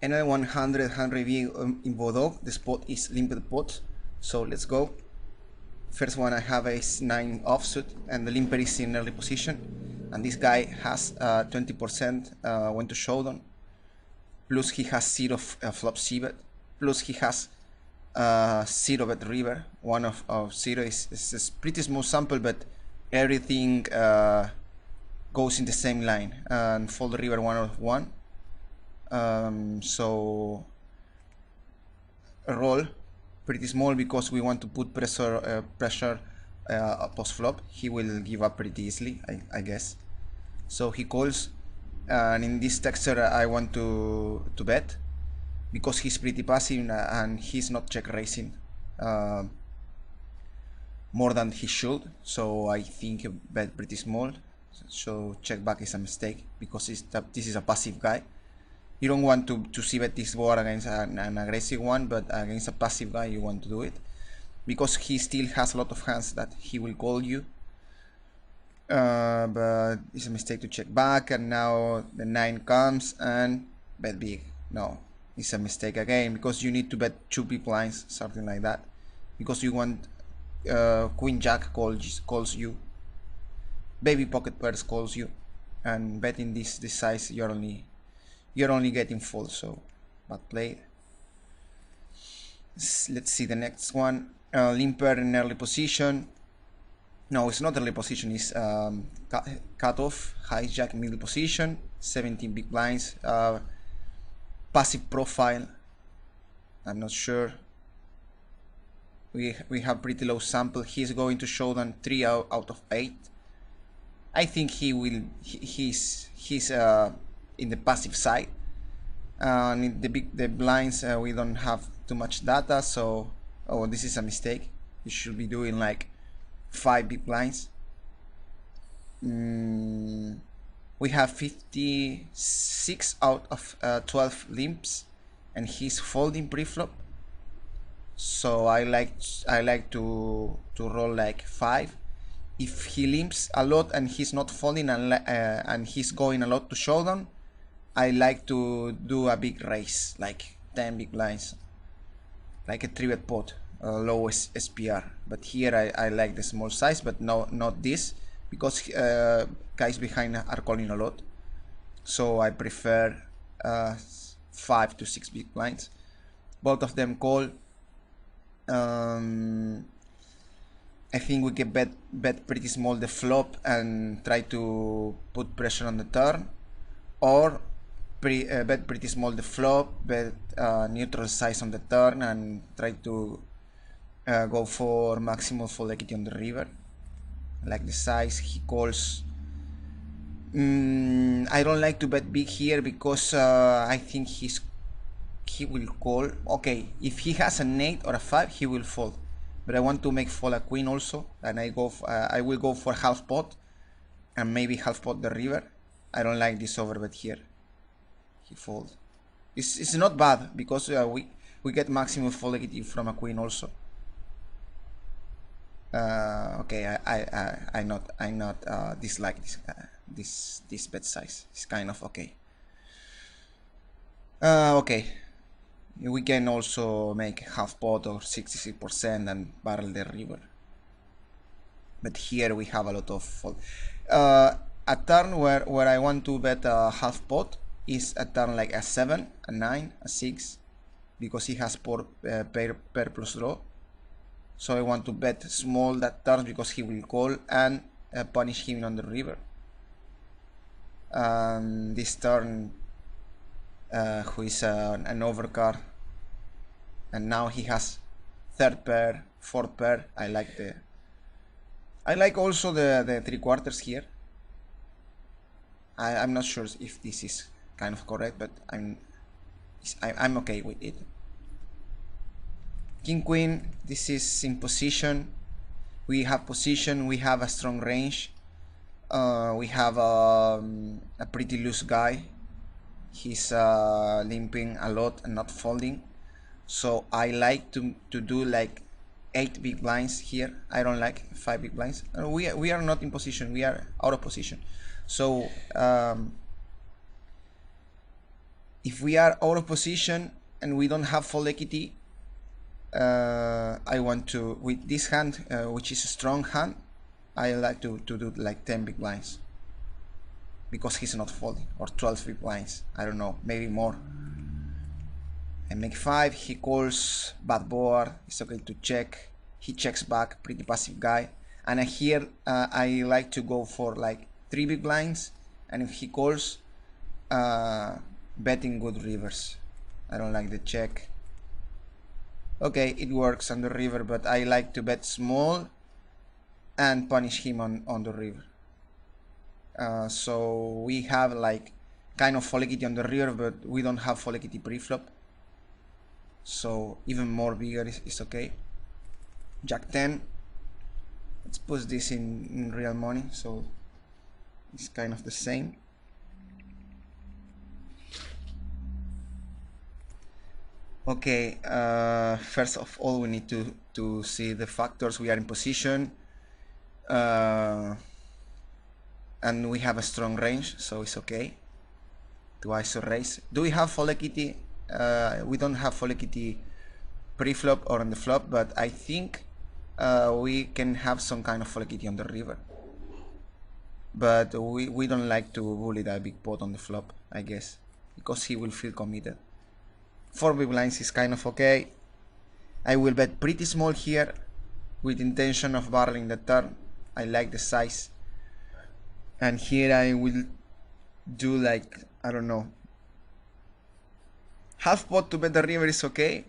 nl100 hand review in Bodog. The spot is limped pot, so let's go. First one I have is 9 offsuit, and the limper is in early position, and this guy has 20% when to showdown, plus he has 0 flop c-bet, plus he has 0 bet river. 1 of 0 is pretty small sample, but everything goes in the same line, and fold river 1 of 1. So roll pretty small because we want to put pressure post flop. He will give up pretty easily, I guess. So he calls, and in this texture I want to bet because he's pretty passive and he's not check raising more than he should. So I think bet pretty small. So check back is a mistake because this is a passive guy. You don't want to see bet this board against an aggressive one, but against a passive guy you want to do it because he still has a lot of hands that he will call you. But it's a mistake to check back, and now the 9 comes and bet big. No, it's a mistake again because you need to bet 2 big blinds, something like that, because you want Queen Jack calls you, baby pocket pairs calls you, and betting this size you're only getting fold. So bad play. Let's see the next one. Limper in early position. No, it's not early position, it's cutoff, hijack middle position, 17 big blinds, passive profile. I'm not sure. We have pretty low sample. He's going to show them 3 out of 8. I think he's in the passive side. And in the blinds we don't have too much data, so this is a mistake. You should be doing like 5 big blinds. We have 56 out of 12 limps, and he's folding pre-flop. So I like to roll like 5. If he limps a lot and he's not folding and he's going a lot to showdown, I like to do a big raise, like 10 big blinds, like a 3-bet pot, low SPR. But here I like the small size, but no, not this, because guys behind are calling a lot. So I prefer 5 to 6 big blinds. Both of them call. I think we can bet pretty small the flop and try to put pressure on the turn, or bet pretty small the flop, bet neutral size on the turn, and try to go for maximum fold equity on the river. I like the size. He calls. I don't like to bet big here because I think he will call. Okay, if he has an 8 or a 5, he will fold. But I want to make fold a queen also, and I will go for half pot and maybe half pot the river. I don't like this overbet here. He folds. It's not bad because we get maximum fold equity from a queen also. Okay, I not dislike this bet size. It's kind of okay. Okay, we can also make half pot or 66% and barrel the river. But here we have a lot of fold. A turn where I want to bet a half pot is a turn like a 7, a 9, a 6, because he has pair plus draw. So I want to bet small that turn because he will call and punish him on the river. This turn, who is an overcard, and now he has 3rd pair, 4th pair. I like also the 3/4 here. I'm not sure if this is kind of correct, but I'm okay with it. King Queen, this is in position. We have position, we have a strong range, we have a pretty loose guy. He's limping a lot and not folding, so I like to do like 8 big blinds here. I don't like 5 big blinds. We are not in position, we are out of position. So If we are out of position and we don't have full equity, I want to, with this hand, which is a strong hand, I like to do like 10 big blinds, because he's not folding, or 12 big blinds, I don't know, maybe more. I make 5, he calls, bad board, it's okay to check, he checks back, pretty passive guy. And here I like to go for like 3 big blinds, and if he calls, betting good rivers. I don't like the check. Okay, it works on the river, but I like to bet small and punish him on the river. So we have like kind of full equity on the river, but we don't have full equity pre-flop. So even more bigger is okay. Jack 10. Let's put this in real money, so it's kind of the same. Okay, first of all we need to see the factors. We are in position, and we have a strong range, so it's okay to ISO raise. Do we have full equity? We don't have full equity pre-flop or on the flop, but I think we can have some kind of full equity on the river. But we don't like to bully that big pot on the flop, I guess, because he will feel committed. 4 big blinds is kind of okay. I will bet pretty small here with intention of barreling the turn. I like the size. And here I will do like, I don't know, half pot to bet the river is okay.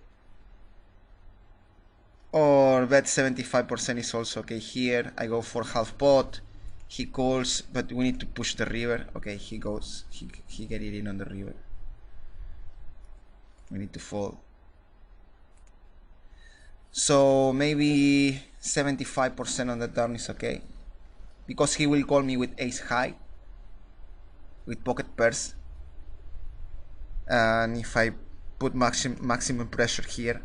Or bet 75% is also okay. Here I go for half pot. He calls, but we need to push the river. Okay, he goes, he get it in on the river. We need to fold. So maybe 75% on the turn is okay, because he will call me with ace high, with pocket pairs, and if I put maximum pressure here,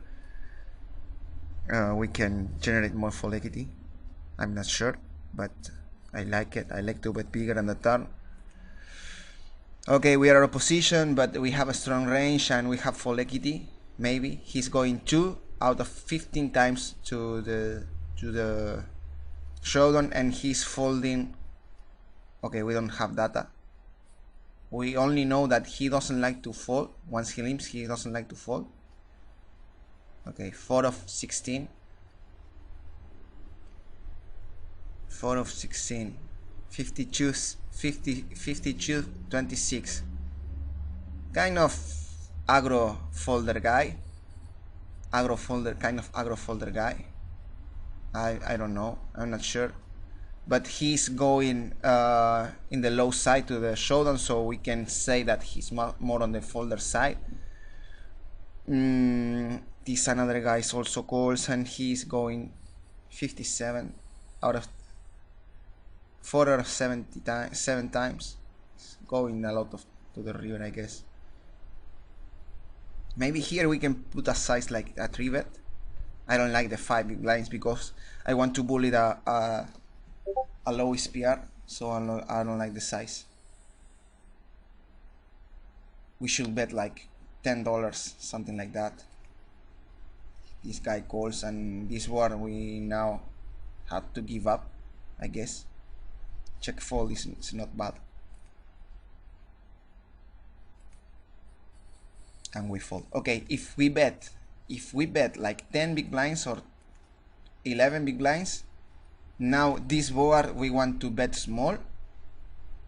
we can generate more full equity. I'm not sure, but I like it. I like to bet bigger on the turn. Okay, we are out of position, but we have a strong range and we have full equity. Maybe he's going 2 out of 15 times to the showdown, and he's folding. Okay, we don't have data. We only know that he doesn't like to fold. Once he limps, he doesn't like to fold. Okay, 4 of 16. 4 of 16. 52, 26. Kind of aggro folder guy. Kind of aggro folder guy. I don't know. I'm not sure. But he's going in the low side to the showdown, so we can say that he's more on the folder side. This another guy is also calls, and he's going 57 out of 4 out of 7 times. It's going a lot to the river, I guess. Maybe here we can put a size like a 3-bet. I don't like the 5 big blinds because I want to bully a low SPR, so I don't like the size. We should bet like $10, something like that. This guy calls, and this one we now have to give up, I guess. Check fold is not bad. And we fold. Okay, if we bet like 10 big blinds or 11 big blinds, now this board we want to bet small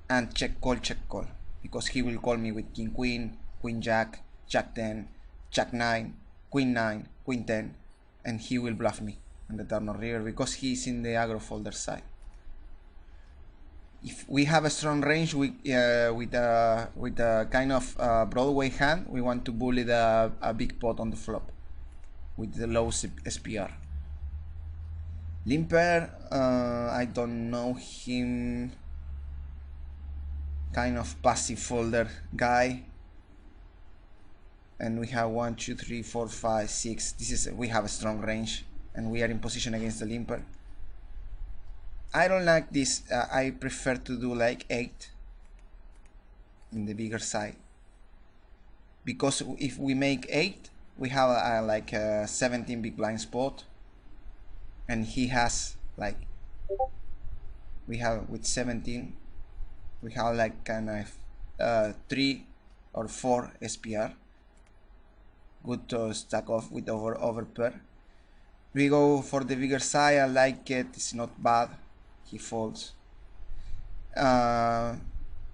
and check call, because he will call me with king queen, queen jack, jack 10, jack 9, queen 9, queen 10, and he will bluff me on the turn of river because he's in the aggro folder side. If we have a strong range with a kind of Broadway hand, we want to bully a big pot on the flop with the low SPR. Limper, I don't know him. Kind of passive folder guy. And we have 1, 2, 3, 4, 5, 6. We have a strong range, and we are in position against the limper. I don't like this. I prefer to do like 8 in the bigger side. because if we make 8, we have like a 17 big blind spot, and he has like, we have with 17, we have like kind of 3 or 4 SPR. Good to stack off with over pair. We go for the bigger side. I like it. It's not bad. He folds.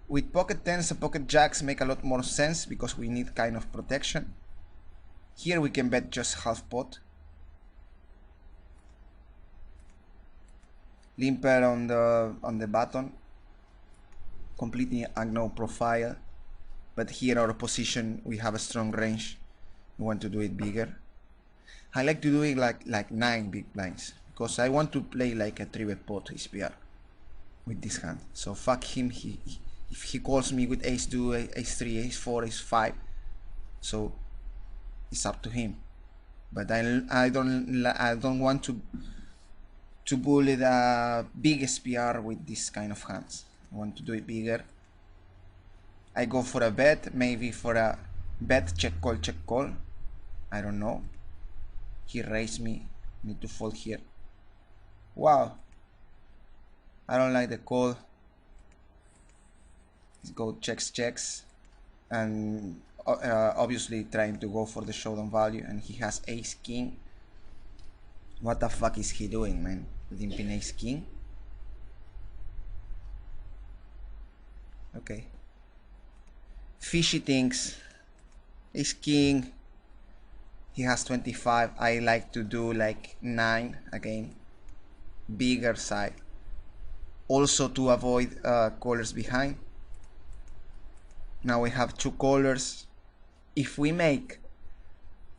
With pocket 10s and pocket jacks make a lot more sense because we need kind of protection. Here we can bet just half pot. Limper on the button. Completely agno profile. But here our position, we have a strong range. We want to do it bigger. I like to do it like 9 big blinds because I want to play like a 3-bet pot SPR with this hand. So fuck him. If he calls me with ace 2, ace 3, ace 4, ace 5, so it's up to him. But I don't want to bully the big SPR with this kind of hands. I want to do it bigger. I go for a bet, maybe for a bet check call. I don't know. He raised me. Need to fold here. Wow. I don't like the call. Let's go checks. And obviously trying to go for the showdown value. And he has ace king. What the fuck is he doing, man? Limping ace king. Okay. Fishy things. Ace king. He has 25. I like to do like 9 again. Bigger side. Also to avoid callers behind. Now we have 2 callers. If we make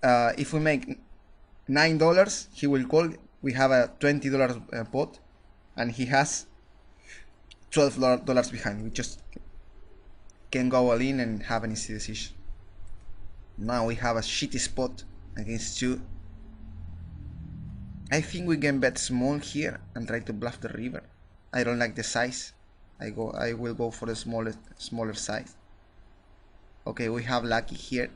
$9, he will call. We have a $20 pot, and he has $12 behind. We just can go all in and have an easy decision. Now we have a shitty spot against 2. I think we can bet small here and try to bluff the river. I don't like the size. I will go for the smaller size. Okay, we have lucky here.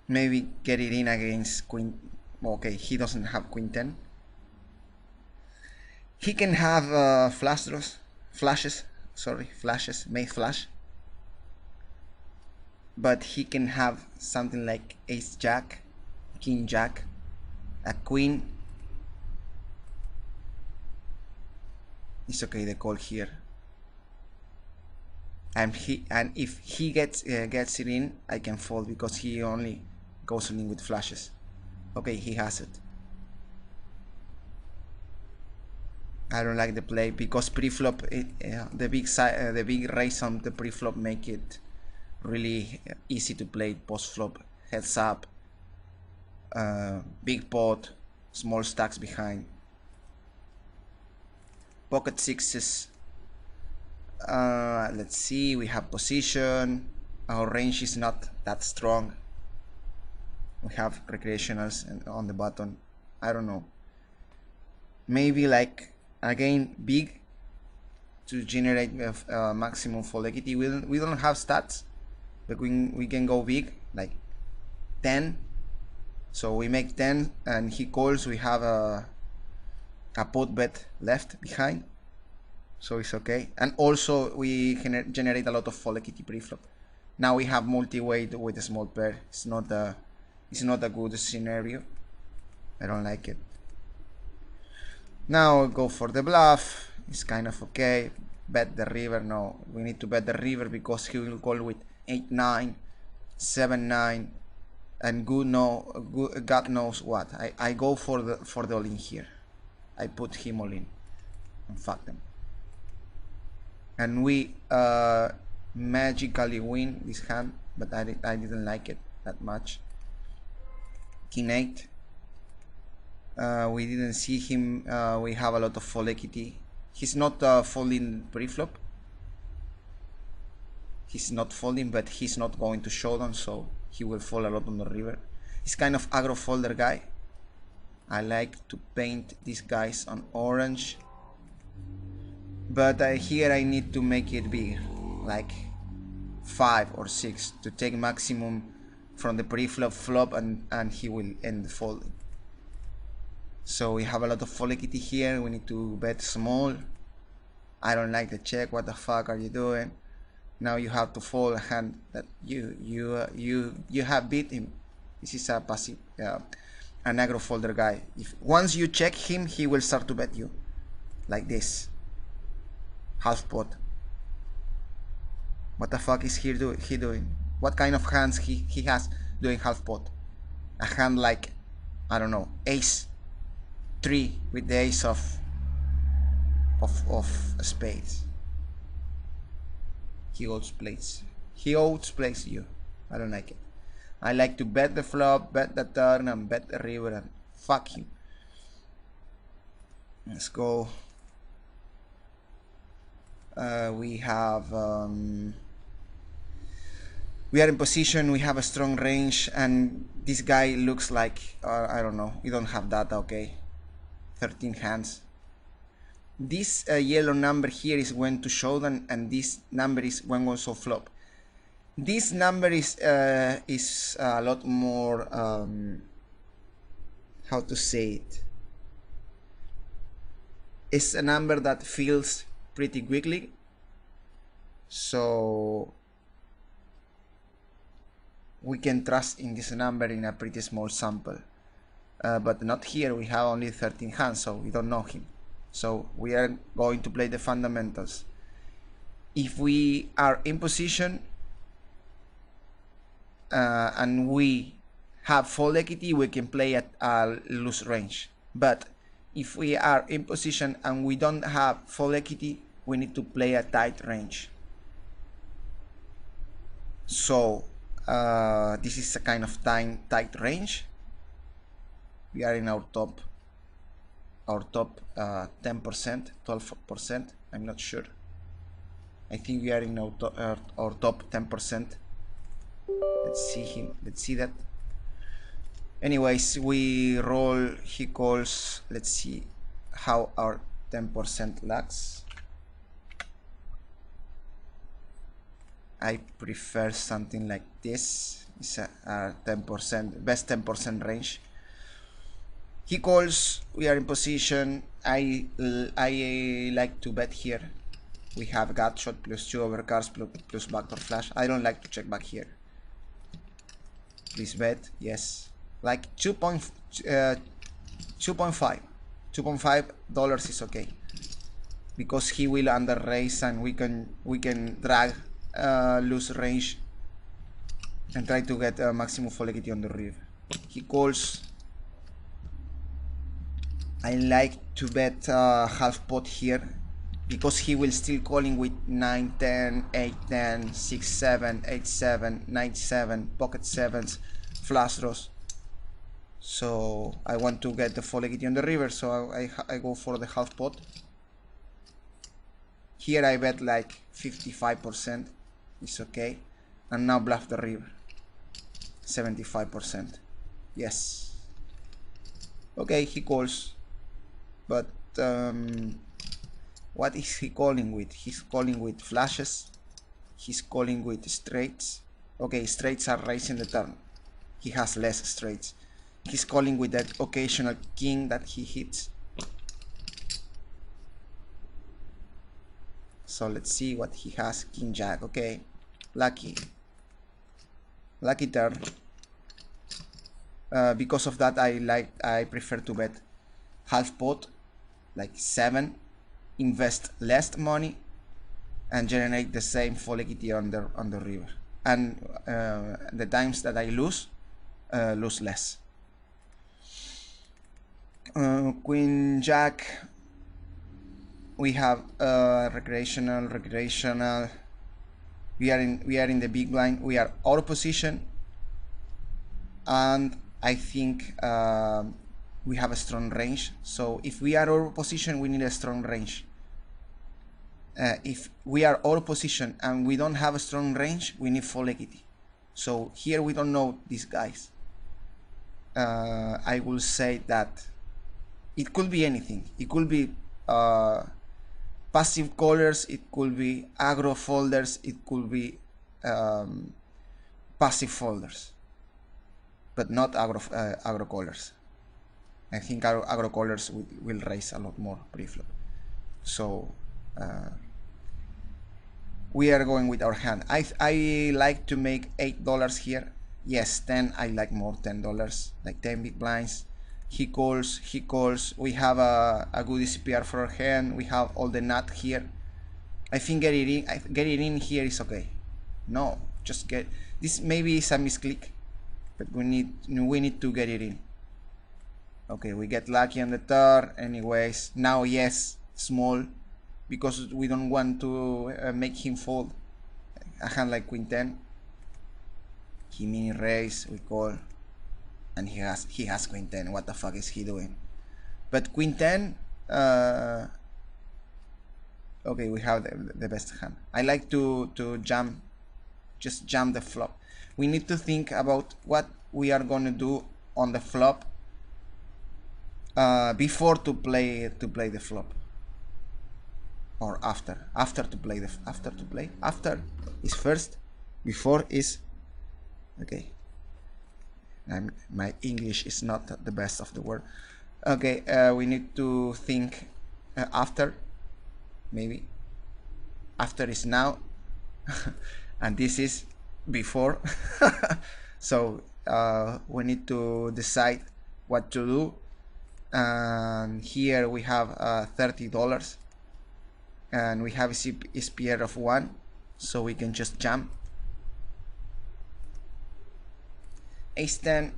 Maybe get it in against queen. Okay, he doesn't have queen 10. He can have flashes, made flash. But he can have something like ace jack, king jack, a queen. It's okay, the call here. And if he gets it in, I can fold because he only goes in with flashes. Okay, he has it. I don't like the play because pre-flop, the big raise on the pre-flop make it really easy to play post-flop. Heads up, big pot, small stacks behind. Pocket 6s. Let's see, we have position. Our range is not that strong. We have recreationals on the button. I don't know. Maybe like again big to generate maximum fold equity. We don't have stats, but we can go big like 10. So we make 10 and he calls. We have a pot bet left behind, so it's okay. And also we generate a lot of fold equity pre-flop. Now we have multi-weight with a small pair. It's not a good scenario. I don't like it. Now go for the bluff. It's kind of okay. Bet the river. No, we need to bet the river because he will call with 8-9, 7-9, and God knows what. I go for the all in here. I put him all in and fuck them. And we magically win this hand, but I didn't like it that much. King 8. We didn't see him. We have a lot of fold equity. He's not folding pre-flop. He's not folding, but he's not going to showdown, so he will fold a lot on the river. He's kind of aggro folder guy. I like to paint these guys on orange, but here I need to make it bigger. Like 5 or 6 to take maximum from the pre-flop flop, and he will end folding. So we have a lot of fold equity here. We need to bet small. I don't like the check. What the fuck are you doing? Now you have to fold a hand that you have beat him. This is a passive, an aggro folder guy. If once you check him, he will start to bet you, like this. Half pot. What the fuck is he doing? What kind of hands he has doing half pot? A hand like, I don't know, ace 3 with the ace of spades. He outplays you. I don't like it. I like to bet the flop, bet the turn, and bet the river, and fuck him. Let's go. We have we are in position. We have a strong range, and this guy looks like I don't know. We don't have data. Okay, 13 hands. This yellow number here is when to showdown, and this number is when also flop. This number is a lot more how to say it. It's a number that feels pretty quickly, so we can trust in this number in a pretty small sample, but not here. We have only 13 hands, so we don't know him. So we are going to play the fundamentals. If we are in position and we have fold equity, we can play at a loose range. But if we are in position and we don't have fold equity, we need to play a tight range. So this is a kind of tight range. We are in our top 10%, 12%. I'm not sure. I think we are in our top 10%. Let's see him. Let's see that. Anyways, we roll. He calls. Let's see how our 10% lags. I prefer something like this. It's a 10%, best 10% range. He calls. We are in position. I like to bet here. We have gut shot plus 2 overcards plus backdoor flash. I don't like to check back here. Please bet. Yes. Like 2.5 dollars is okay, because he will under raise, and we can drag loose range and try to get maximum fold equity on the river. He calls. I like to bet half pot here, because he will still calling with 9, 10, 8, 10, 6, 7, 8, 7, 9, 7, pocket 7s, flush draws. So I want to get the fold equity on the river, so I go for the half pot. Here I bet like 55%. It's okay. And now bluff the river. 75%. Yes. Okay, he calls. But what is he calling with? He's calling with flashes. He's calling with straights. Okay, straights are raising the turn. He has less straights. He's calling with that occasional king that he hits. So let's see what he has. King jack. Okay, lucky turn. Because of that, I prefer to bet half pot, like 7, invest less money, and generate the same fold equity on the river. And the times that I lose less. Queen jack. We have recreational. We are in the big blind. We are out of position, and I think we have a strong range. So if we are out of position, we need a strong range. If we are out of position and we don't have a strong range, we need fold equity. So here we don't know these guys. I will say that it could be anything. It could be passive callers, it could be aggro folders, it could be passive folders, but not agro colors. I think agro colors will raise a lot more pre-flop. So we are going with our hand. I like to make $8 here. Yes, 10. I like more $10, like 10 big blinds. He calls. We have a good SPR for our hand. We have all the nut here. I think get it in here is okay. No, just get this. Maybe is a misclick, but we need to get it in. Okay, we get lucky on the turn. Anyways, now yes, small, because we don't want to make him fold. A hand like queen 10. He mini raise, we call, and he has queen 10. What the fuck is he doing? But queen 10. Okay, we have the best hand. I like to just jam the flop. We need to think about what we are gonna do on the flop before to play the flop, or after to play after is first, before is okay. My English is not the best of the world. Okay, we need to think after. Maybe after is now and this is before. So we need to decide what to do. And here we have $30 and we have a SPR of 1, so we can just jump. Ace 10.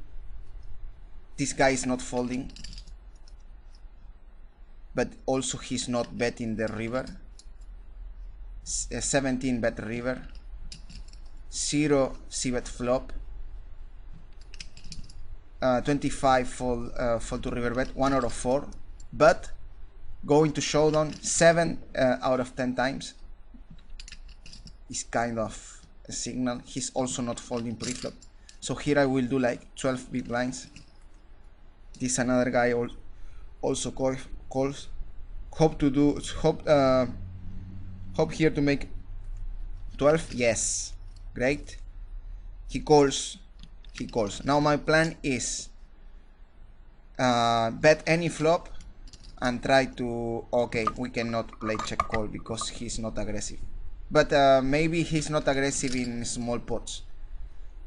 This guy is not folding, but also he's not betting the river. 17 bet river, 0 c-bet flop, 25 fold to river bet, 1 out of 4, but going to showdown 7 out of 10 times is kind of a signal. He's also not folding pre-flop, so here I will do like 12 big blinds. This another guy also calls. Hope here to make 12. Yes, great. He calls. Now my plan is bet any flop and try to, okay, we cannot play check call because he's not aggressive, but maybe he's not aggressive in small pots,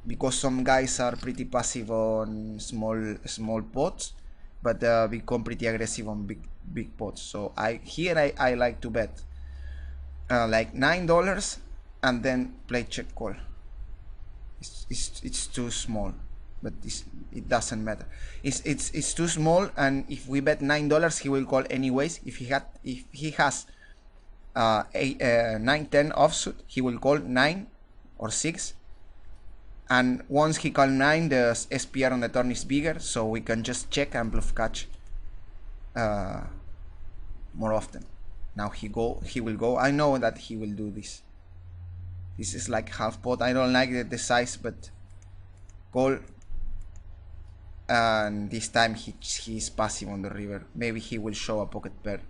because some guys are pretty passive on small pots, but become pretty aggressive on big pots. So I like to bet like $9 and then play check call. It's too small, but it doesn't matter. It's too small, and if we bet $9, he will call anyways. If he has 9-10 offsuit, he will call 9 or 6. And once he calls 9, the SPR on the turn is bigger, so we can just check and bluff catch more often. Now he will go. I know that he will do this. This is like half pot. I don't like the size, but call. And this time he is passive on the river. Maybe he will show a pocket pair.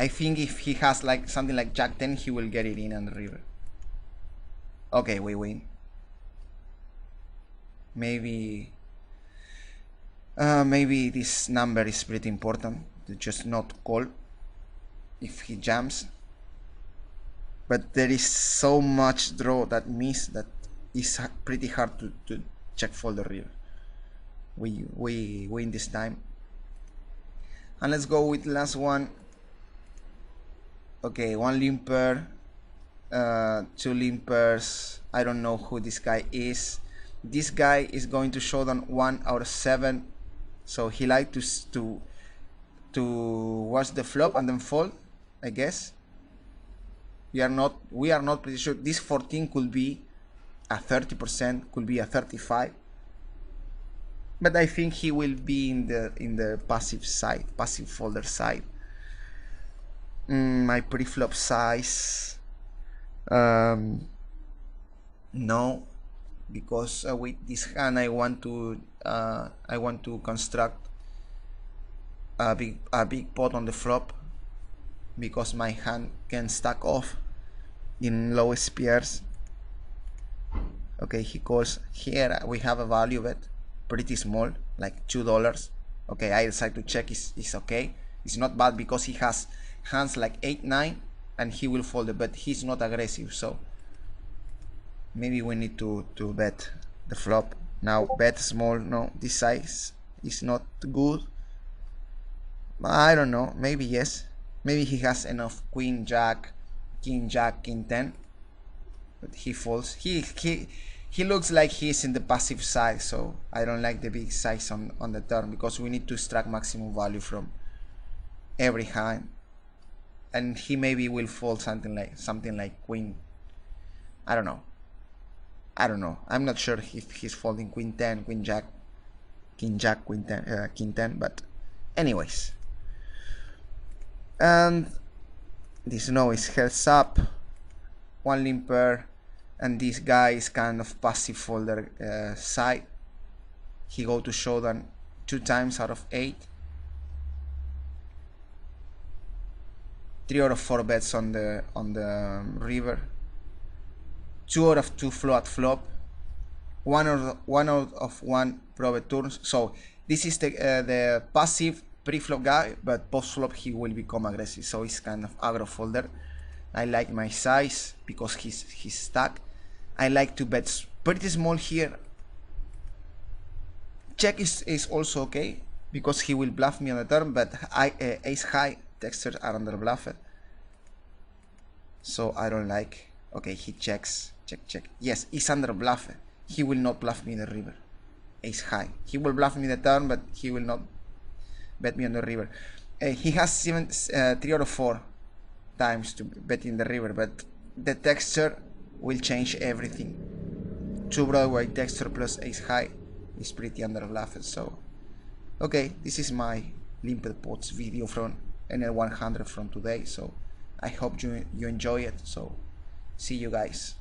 I think if he has like something like Jack 10, he will get it in on the river. Okay, we win. Maybe this number is pretty important to just not call if he jams. But there is so much draw that miss that is pretty hard to check fold the river. We win this time. And let's go with last one. Okay, 1 limper, 2 limpers. I don't know who this guy is. This guy is going to showdown 1 out of 7, so he like to watch the flop and then fold, I guess. We are not pretty sure. This 14 could be a 30%, could be a 35, but I think he will be in the passive side, passive folder side. My pre-flop size, no, because with this hand I want to construct a big pot on the flop, because my hand can stack off in low spears. Okay, he calls here. We have a value bet pretty small, like $2. Okay, I decide to check. Is okay. It's not bad because he has hands like 8-9 and he will fold it, but he's not aggressive, so maybe we need to bet the flop. Now bet small. No, this size is not good. I don't know, maybe yes, maybe he has enough queen jack, king jack, king 10, but he folds. He looks like he's in the passive side, so I don't like the big size on the turn because we need to extract maximum value from every hand, and he maybe will fold something like queen. I don't know. I'm not sure if he's folding queen 10, queen jack, king jack, queen 10, king 10, but anyways. And this no is heads up, one limp pair, and this guy is kind of passive folder side. He go to showdown 2 times out of 8. 3 out of 4 bets on the river. 2 out of 2 float flop. 1 out of 1 probed turns. So this is the passive pre-flop guy, but post-flop he will become aggressive. So he's kind of aggro folder. I like my size because he's stuck. I like to bet pretty small here. Check is also okay because he will bluff me on the turn, but ace high textures are under bluffed, so I don't like. Okay, he checks. Check. Yes, he's under bluffed. He will not bluff me in the river. Ace high. He will bluff me the turn, but he will not bet me on the river. He has 3 out of 4 times to bet in the river, but the texture will change everything. 2 Broadway texture plus ace high is pretty under bluffed. So okay, this is my limped pots video from nl100 from today. So I hope you enjoy it. So see you guys.